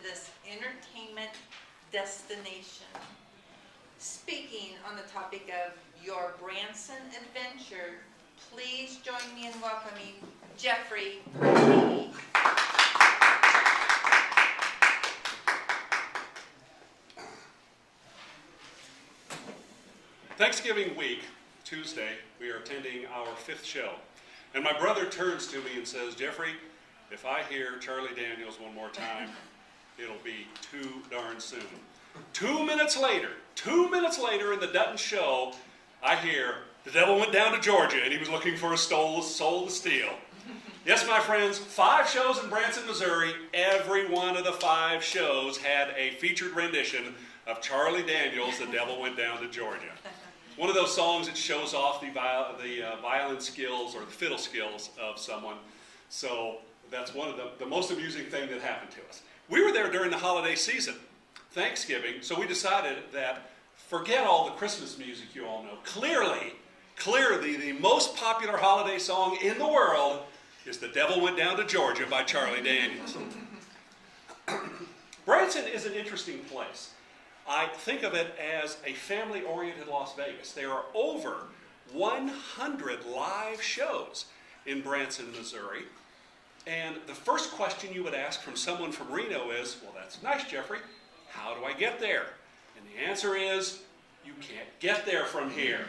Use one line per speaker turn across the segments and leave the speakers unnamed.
this entertainment destination. Speaking on the topic of your Branson adventure, please join me in welcoming Jeffrey Purtee.
Thanksgiving week, Tuesday, we are attending our 5th show. And my brother turns to me and says, Jeffrey, if I hear Charlie Daniels one more time, it'll be too darn soon. 2 minutes later in the Dutton show, I hear, the devil went down to Georgia and he was looking for a soul to steal. Yes, my friends, 5 shows in Branson, Missouri. Every one of the 5 shows had a featured rendition of Charlie Daniels' The Devil Went Down to Georgia. One of those songs that shows off the violin skills or the fiddle skills of someone. So that's one of the most amusing thing that happened to us. We were there during the holiday season, Thanksgiving, so we decided that forget all the Christmas music you all know. Clearly, the most popular holiday song in the world is The Devil Went Down to Georgia by Charlie Daniels. Branson is an interesting place. I think of it as a family-oriented Las Vegas. There are over 100 live shows in Branson, Missouri. And the first question you would ask from someone from Reno is, well, that's nice, Jeffrey. How do I get there? And the answer is, you can't get there from here.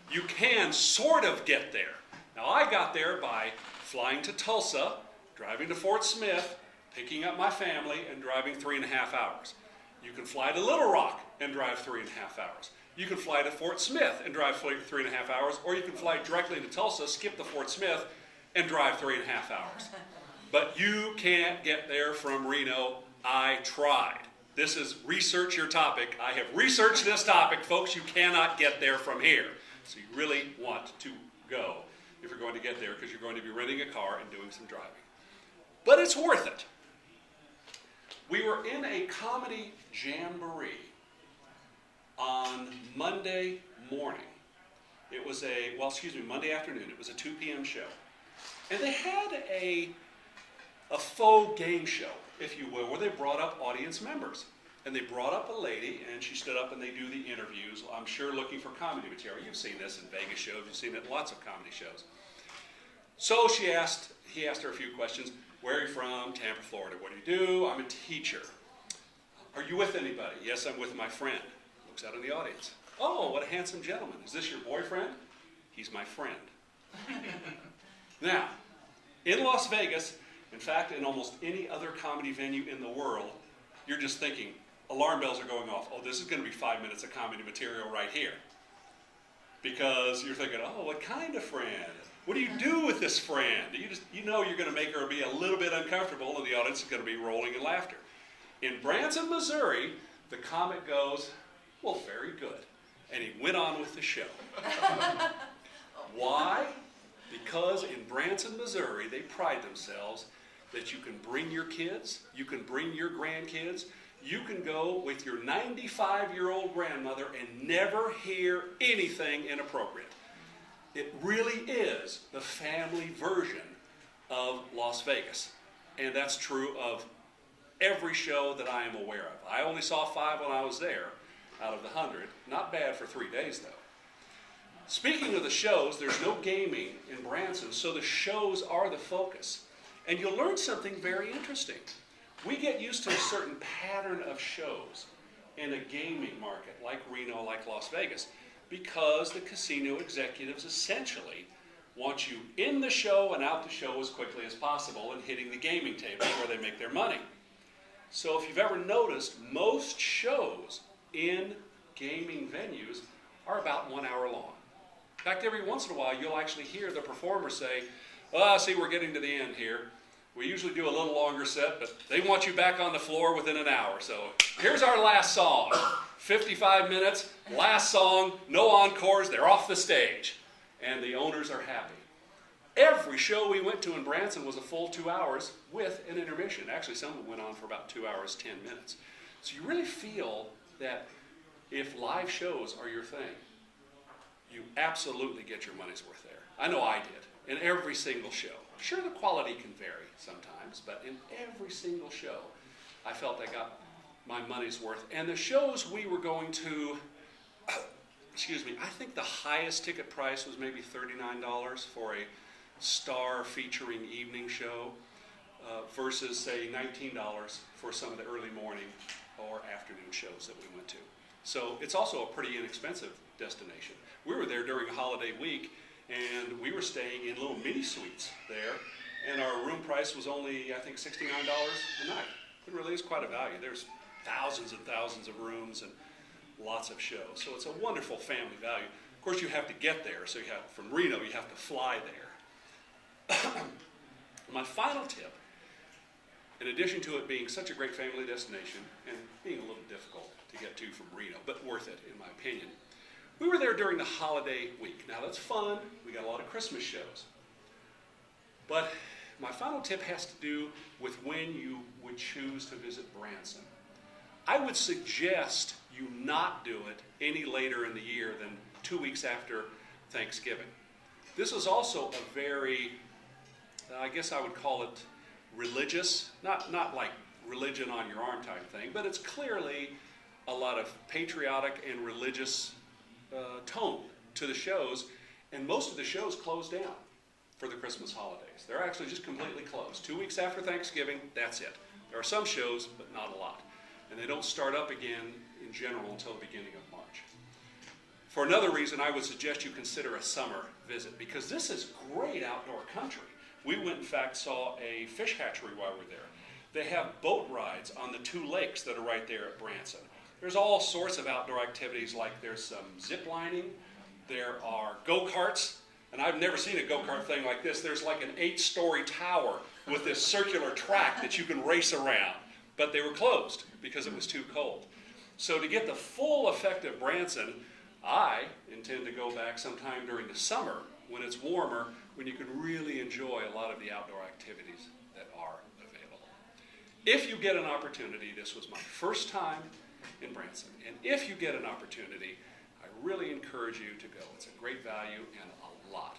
You can sort of get there. Now, I got there by flying to Tulsa, driving to Fort Smith, picking up my family, and driving 3.5 hours. You can fly to Little Rock and drive 3.5 hours. You can fly to Fort Smith and drive 3.5 hours, or you can fly directly to Tulsa, skip the Fort Smith, and drive 3.5 hours. But you can't get there from Reno. I tried. This is research your topic. I have researched this topic. Folks, you cannot get there from here. So you really want to go if you're going to get there, because you're going to be renting a car and doing some driving. But it's worth it. We were in a comedy jamboree on Monday morning. It was Monday afternoon. It was a 2 p.m. show. And they had a faux game show, if you will, where they brought up audience members. And they brought up a lady, and she stood up and they do the interviews, I'm sure looking for comedy material. You've seen this in Vegas shows. You've seen it in lots of comedy shows. So he asked her a few questions. Where are you from? Tampa, Florida. What do you do? I'm a teacher. Are you with anybody? Yes, I'm with my friend. Looks out in the audience. Oh, what a handsome gentleman. Is this your boyfriend? He's my friend. Now, in Las Vegas, in fact, in almost any other comedy venue in the world, you're just thinking, alarm bells are going off. Oh, this is going to be 5 minutes of comedy material right here. Because you're thinking, oh, what kind of friend? What do you do with this friend? You know you're going to make her be a little bit uncomfortable, and the audience is going to be rolling in laughter. In Branson, Missouri, the comic goes, well, very good. And he went on with the show. Why? Because in Branson, Missouri, they pride themselves that you can bring your kids, you can bring your grandkids, you can go with your 95-year-old grandmother and never hear anything inappropriate. It really is the family version of Las Vegas. And that's true of every show that I am aware of. I only saw 5 when I was there out of the 100. Not bad for 3 days, though. Speaking of the shows, there's no gaming in Branson, so the shows are the focus. And you'll learn something very interesting. We get used to a certain pattern of shows in a gaming market like Reno, like Las Vegas, because the casino executives essentially want you in the show and out the show as quickly as possible and hitting the gaming table where they make their money. So if you've ever noticed, most shows in gaming venues are about 1 hour long. In fact, every once in a while you'll actually hear the performer say, oh, see, we're getting to the end here. We usually do a little longer set, but they want you back on the floor within an hour. So here's our last song. 55 minutes, last song, no encores, they're off the stage. And the owners are happy. Every show we went to in Branson was a full 2 hours with an intermission. Actually, some of them went on for about 2 hours, 10 minutes. So you really feel that if live shows are your thing, you absolutely get your money's worth there. I know I did, in every single show. Sure, the quality can vary sometimes, but in every single show, I felt I got my money's worth. And the shows we were going to, excuse me, I think the highest ticket price was maybe $39 for a star featuring evening show versus, say, $19 for some of the early morning or afternoon shows that we went to. So it's also a pretty inexpensive destination. We were there during a holiday week, and we were staying in little mini suites there, and our room price was only, I think, $69 a night. It really is quite a value. There's thousands and thousands of rooms and lots of shows. So it's a wonderful family value. Of course, you have to get there. So you have, from Reno, you have to fly there. My final tip, in addition to it being such a great family destination and being a little difficult to get to from Reno, but worth it in my opinion, we were there during the holiday week. Now that's fun. We got a lot of Christmas shows. But my final tip has to do with when you would choose to visit Branson. I would suggest you not do it any later in the year than 2 weeks after Thanksgiving. This is also a very, I guess I would call it religious, not like religion on your arm type thing, but it's clearly a lot of patriotic and religious tone to the shows, and most of the shows close down for the Christmas holidays. They're actually just completely closed. 2 weeks after Thanksgiving, that's it. There are some shows, but not a lot. And they don't start up again in general until the beginning of March. For another reason, I would suggest you consider a summer visit, because this is great outdoor country. We went, in fact, saw a fish hatchery while we were there. They have boat rides on the 2 lakes that are right there at Branson. There's all sorts of outdoor activities, like there's some zip lining, there are go-karts, and I've never seen a go-kart thing like this. There's like an 8-story tower with this circular track that you can race around, but they were closed because it was too cold. So to get the full effect of Branson, I intend to go back sometime during the summer when it's warmer, when you can really enjoy a lot of the outdoor activities that are available. If you get an opportunity, this was my first time in Branson, and if you get an opportunity, I really encourage you to go. It's a great value and a lot